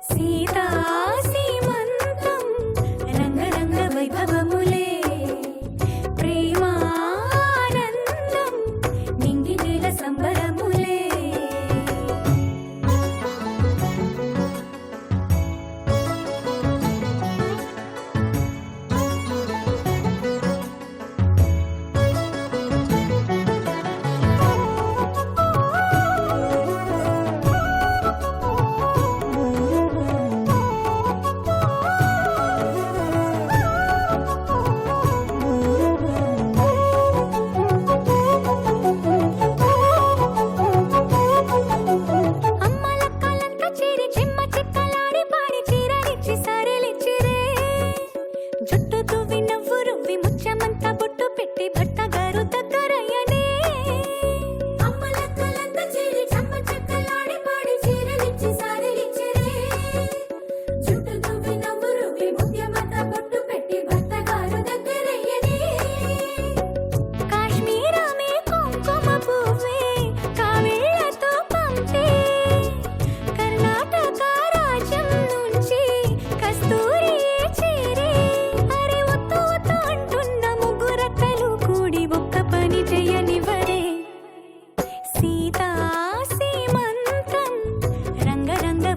సీతా సీమంతం రంగరంగ వైభవములే ప్రేమానందం నింగి నీల సంబరములే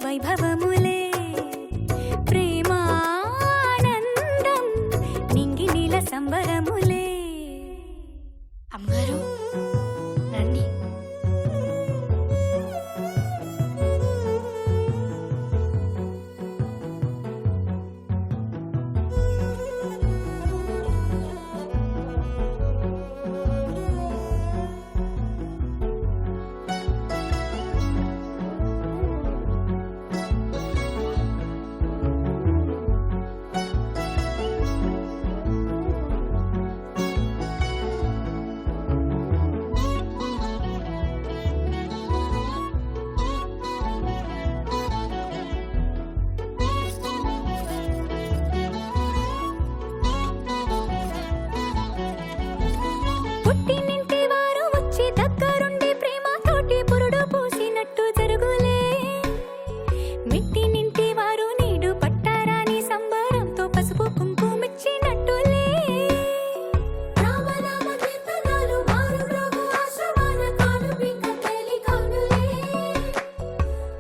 వైభవములే ప్రేమానందం నింగి నీల సంబరములే. అమ్మగారు రండి. పుట్టినింటి వారు వచ్చి దగ్గరుండి ప్రేమతోటి పురుడు పూసినట్టు జరుగులే. మెట్టినింటి వారు నీడు పట్టారాని సంబరంతో పసుపు కుంకుమిచ్చినట్టులే. రామనామ కీర్తనలు మారు మ్రోగు ఆశ్రమాన కానుపింక తేలికౌనులే.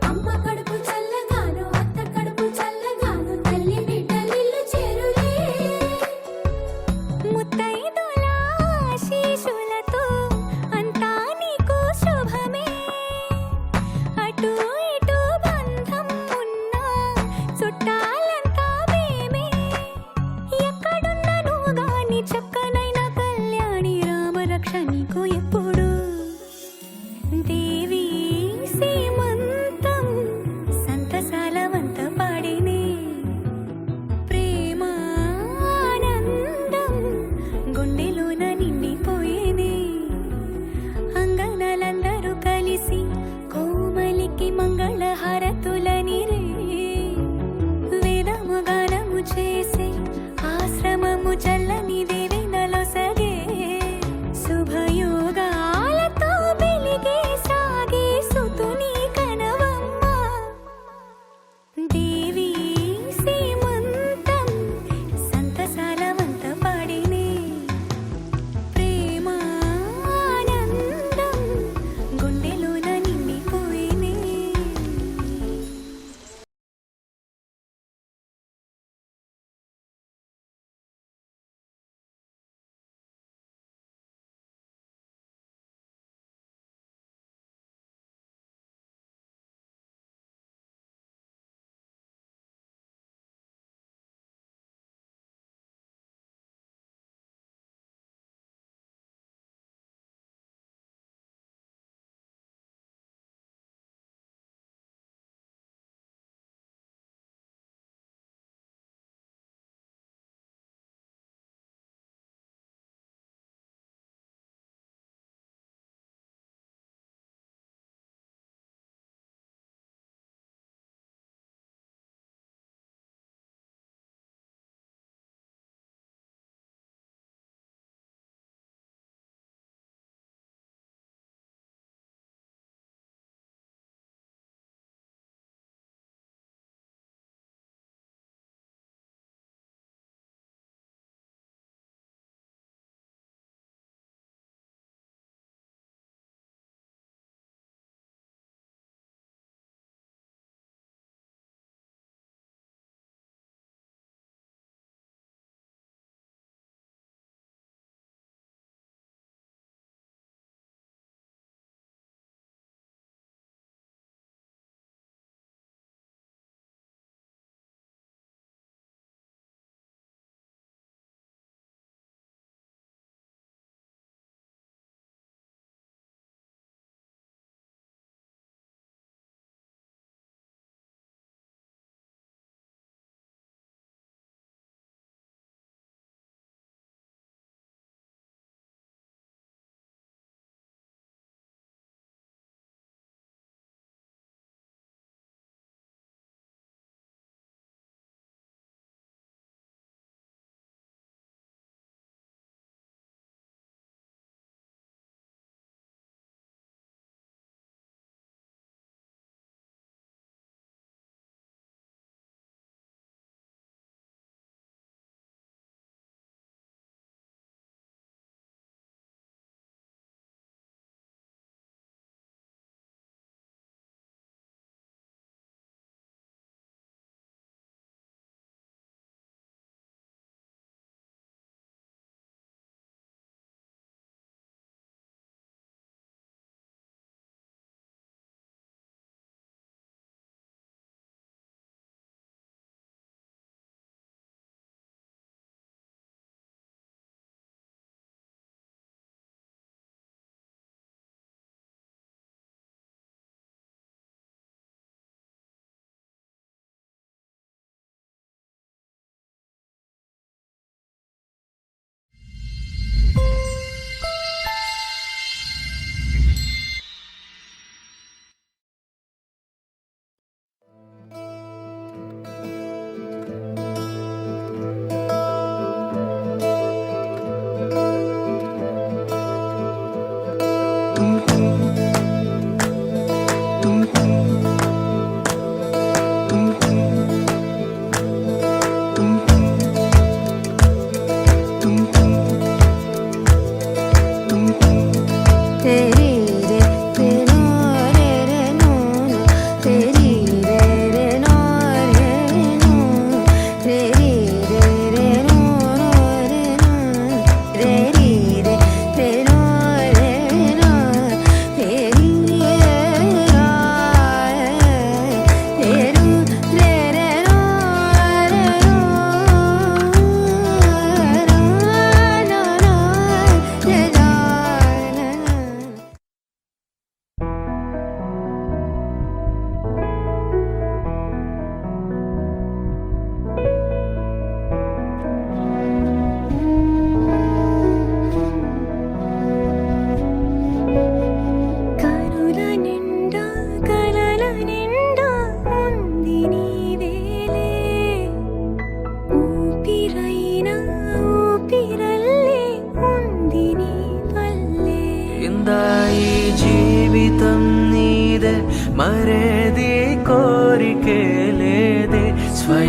అమ్మ కడుపు చల్లగాను అత్త కడుపు చల్లగాను తల్లి బిడ్డలిల్లు చేరులే. ముత్తైదుల ఆశీస్సులతో అంతా నీకు శుభమే. అటు ఇటు బంధం ఉన్నా చుట్టాలంతా మేమే. ఎక్కడున్నను గాని చక్కనైన కళ్యాణి రామరక్ష నీకు ఎప్పుడు. దేవి సీమంతం సంతసాల వంత పాడినే ప్రేమానందం గుండెలోన నిండిపోయేనే. అంగనలందరూ కలిసి కోమలికి మంగళ హారతులని రే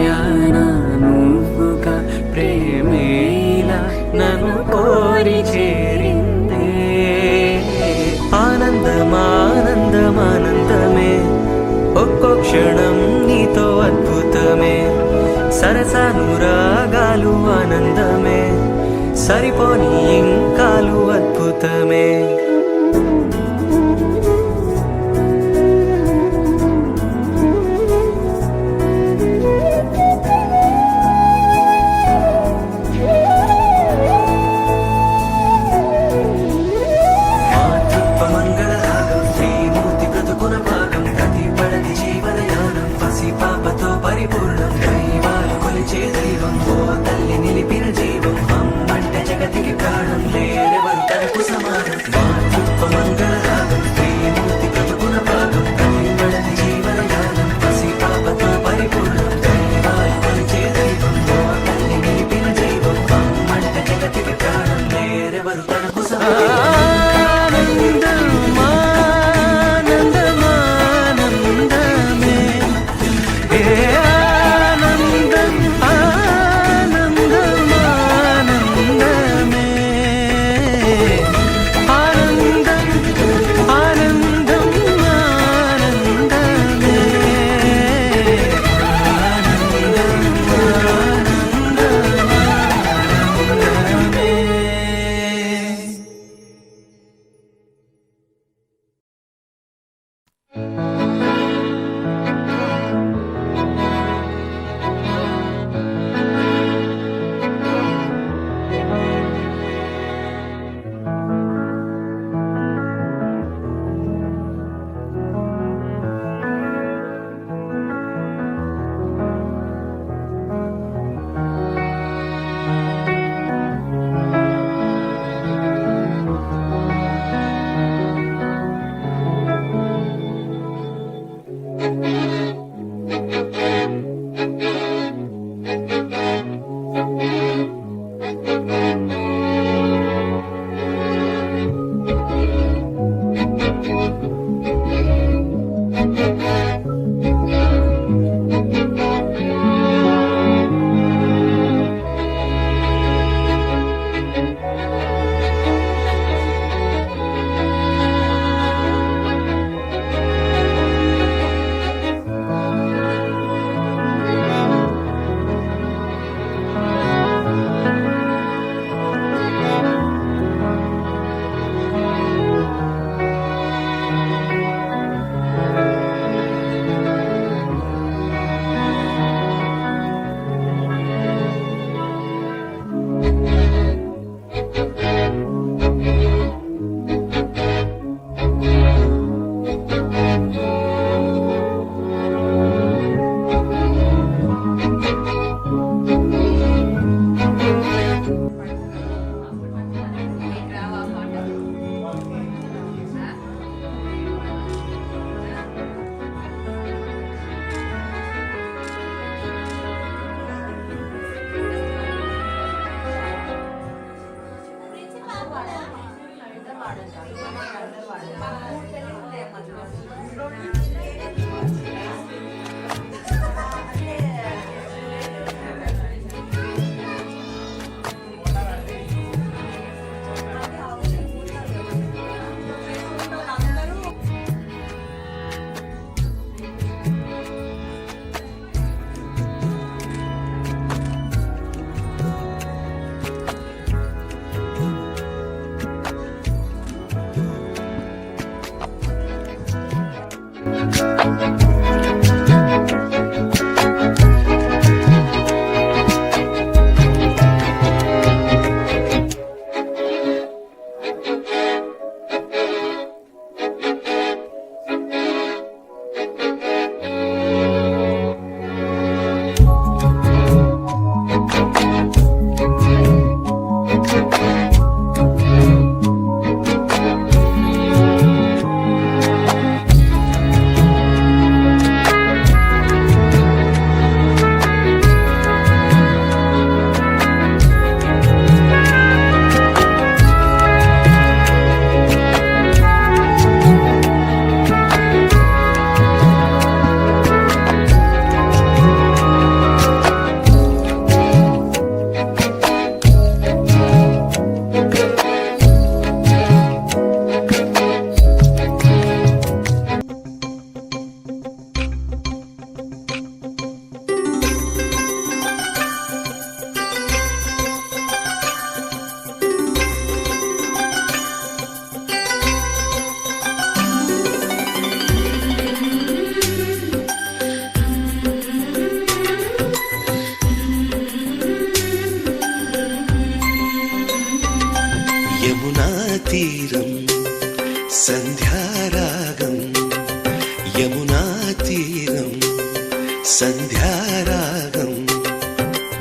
హృదయాన నువ్వుగా ప్రేమేలా నన్ను కోరి చేరిందే ఆనందమానందమానందమే ఒక్కో క్షణం నీతో అద్భుతమే సరసానురాగాలు ఆనందమే సరిపోని ఇంకాలు అద్భుతమే పరిపూర్ణం దైవాలు కొలిచే దైవం ఓ తల్లి నిలిపిన జీవం అమ్మంటే జగతికి ప్రాణం లేరెవరు తనకు సమానం మాతృత్వ మంగళ రాగం శ్రీమూర్తి బ్రతుకున భాగం కదిపడని జీవన యానం పసి పాపతో పరిపూర్ణం దైవాలు కొలిచే దైవం ఓ తల్లి నిలిపిన జీవం అమ్మంటే జగతికి ప్రాణం లేరెవరు తనకు సమానం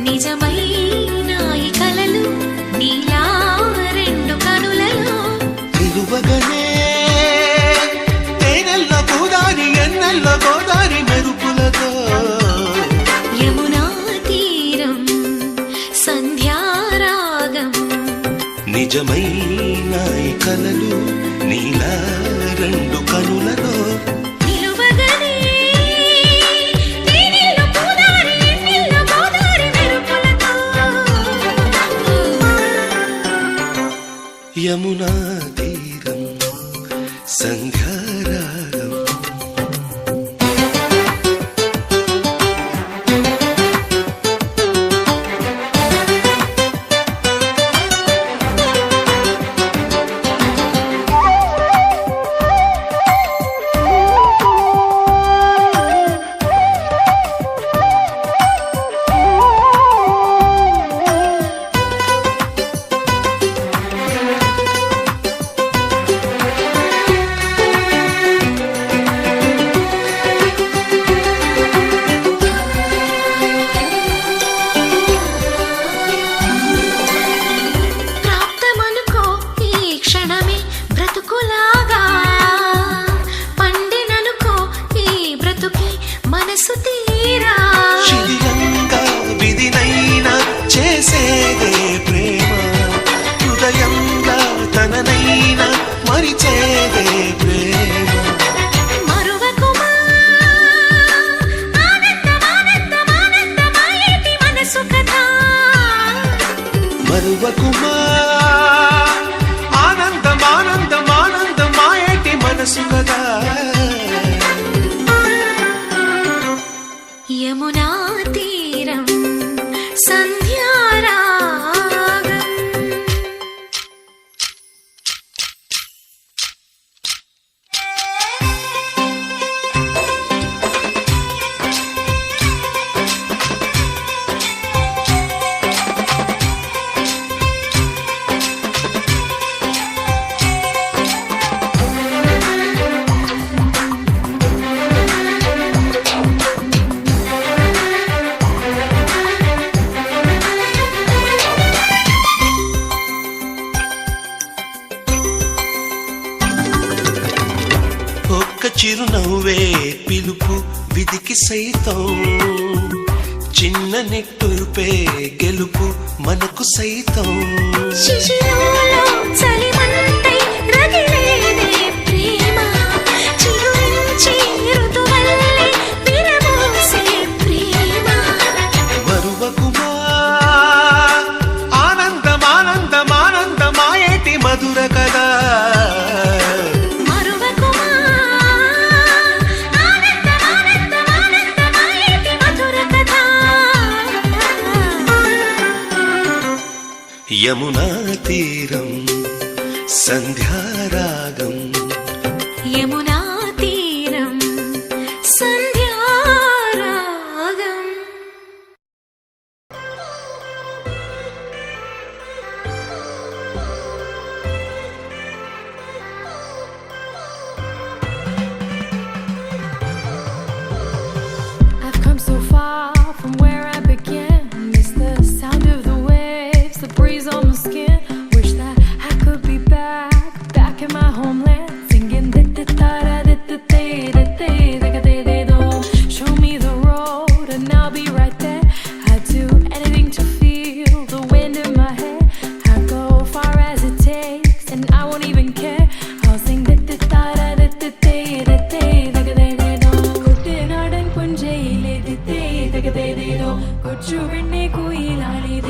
నిజమైన ఈ కలలు నీలా రెండు కనులలో నిలువగనే తేనెల్లో గోదారి ఎన్నెల్లో గోదారి మెరుపులతో యమునా తీరం సంధ్యారాగం నిజమైన ఈ కలలు నీలా రెండు కనులలో నిలువగనే తేనెల్లో గోదారి ఎన్నెల్లో గోదారి మెరుపులతో యమునా తీరం సంధ్యారాగం ప్రాప్తమనుకో ఈ క్షణమే బ్రతుకులాగా పండిననుకో ఈ బ్రతుకి మనసు తీరా శిథిలంగా విధినైనా చేసేదే ప్రేమ హృదయంగా తననైనా మరిచేదే ప్రేమ మరువకుమా ఆనందమానందమానందమాయేటి మనసు కథ మరువకుమా ఆనందమానందమానందమాయేటి మనసు కదా యమునా తీరం సంధ్యారాగం ఒక్క చిరునవ్వే పిలుపు విధికి సైతం చిన్న నిట్టూర్పే గెలుపు మనకు సైతం శిశిరంలో చలిమంటై రగిలేదే ప్రేమ చిగురించి ఋతువల్లే విరబోసే ప్రేమ మరువకుమా ఆనందమానందమానందమాయేటి మధుర కదా మరువకుమా ఆనందమానందమానందమాయేటి మధుర కథ యమునా తీరం సంధ్యారాగం యమునా తీరం Sandhyaragam I've come so far from where I began. Miss the sound of the waves, the breeze on my skin. Wish that I could be back in my homeland, singing show me the road and I'll be right there. I'd do anything to feel the wind in my hair. I'd go far as it takes and I won't even care. I'll sing Kuttinadan punjaile kochu vinne kuilali